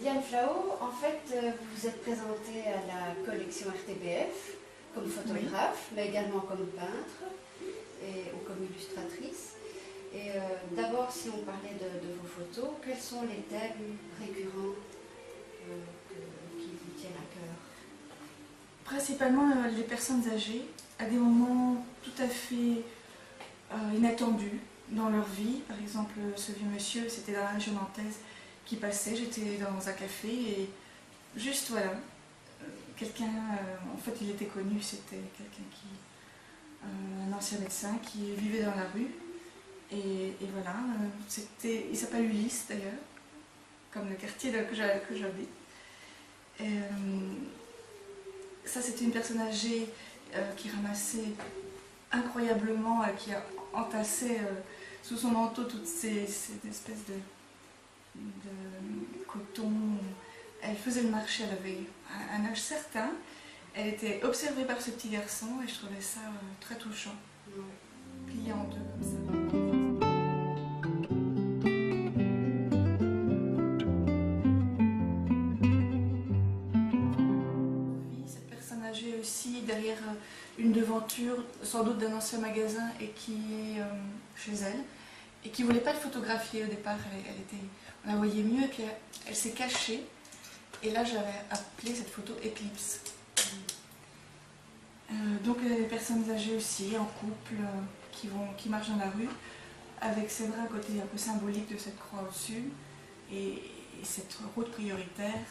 Diane Flao, en fait, vous vous êtes présentée à la collection RTBF comme photographe, mais également comme peintre ou comme illustratrice. Et d'abord, si on parlait de vos photos, quels sont les thèmes récurrents qui vous tiennent à cœur? Principalement les personnes âgées, à des moments tout à fait inattendus dans leur vie. Par exemple, ce vieux monsieur, c'était dans la région nantaise qui passait, j'étais dans un café et juste voilà, quelqu'un, en fait il était connu, c'était quelqu'un un ancien médecin qui vivait dans la rue. Et voilà, il s'appelle Ulysse d'ailleurs, comme le quartier que j'habite. Ça, c'était une personne âgée qui ramassait incroyablement, qui entassait sous son manteau toutes ces espèces de coton. Elle faisait le marché, elle avait un âge certain. Elle était observée par ce petit garçon et je trouvais ça très touchant. Plié en deux comme ça. Aussi derrière une devanture, sans doute d'un ancien magasin, et qui est chez elle, et qui ne voulait pas le photographier au départ. On la voyait mieux, et puis elle s'est cachée. Et là, j'avais appelé cette photo Éclipse. Donc les personnes âgées aussi, en couple, qui marchent dans la rue, avec c'est vrai un côté un peu symbolique de cette croix au-dessus, et cette route prioritaire.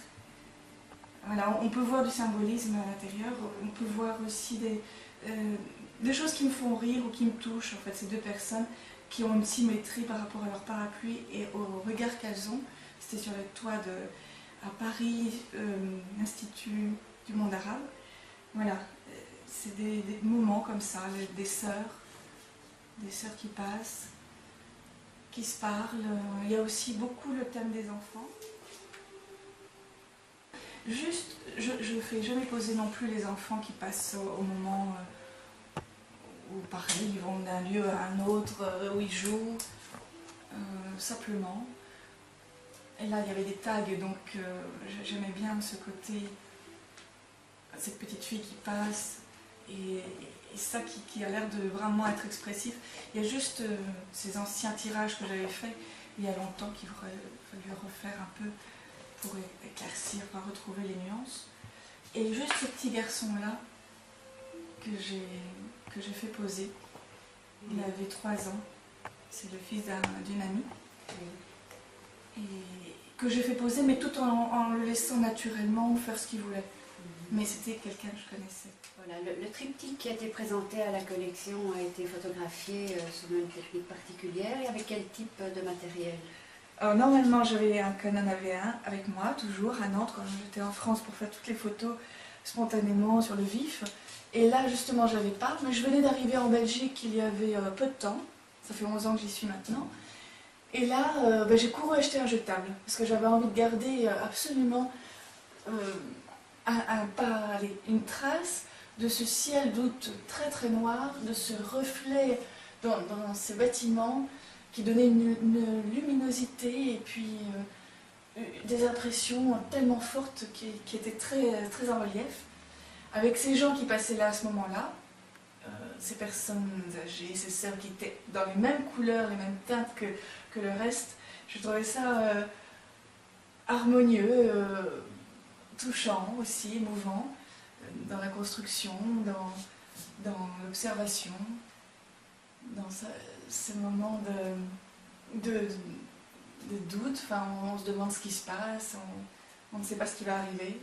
Voilà, on peut voir du symbolisme à l'intérieur, on peut voir aussi des choses qui me font rire ou qui me touchent. En fait, ces deux personnes qui ont une symétrie par rapport à leur parapluie et au regard qu'elles ont. C'était sur le toit à Paris, l'Institut du monde arabe. Voilà, c'est des moments comme ça, des sœurs qui passent, qui se parlent. Il y a aussi beaucoup le thème des enfants. Juste, je ne fais jamais poser non plus les enfants qui passent au moment où, pareil, ils vont d'un lieu à un autre, où ils jouent, simplement. Et là, il y avait des tags, donc j'aimais bien ce côté, cette petite fille qui passe, et ça qui a l'air de vraiment être expressif. Il y a juste ces anciens tirages que j'avais faits il y a longtemps qu'il aurait fallu refaire un peu, pour éclaircir, pour retrouver les nuances. Et juste ce petit garçon-là que j'ai fait poser, il avait 3 ans, c'est le fils d'une amie, et que j'ai fait poser, mais tout en le laissant naturellement faire ce qu'il voulait. Mais c'était quelqu'un que je connaissais. Voilà, le triptyque qui a été présenté à la collection a été photographié selon une technique particulière, et avec quel type de matériel? Alors, normalement, j'avais un Canon AV1 avec moi, toujours, à Nantes, quand j'étais en France pour faire toutes les photos spontanément, sur le vif. Et là, justement, je n'avais pas, mais je venais d'arriver en Belgique il y avait peu de temps. Ça fait 11 ans que j'y suis maintenant. Et là, j'ai couru acheter un jetable, parce que j'avais envie de garder absolument une trace de ce ciel d'août très très noir, de ce reflet dans ces bâtiments, qui donnait une luminosité et puis des impressions tellement fortes qui étaient très, très en relief. Avec ces gens qui passaient là à ce moment-là, ces personnes âgées, ces sœurs qui étaient dans les mêmes couleurs, les mêmes teintes que le reste, je trouvais ça harmonieux, touchant aussi, émouvant, dans la construction, dans l'observation, dans ces moments de doute, enfin, on se demande ce qui se passe, on ne sait pas ce qui va arriver.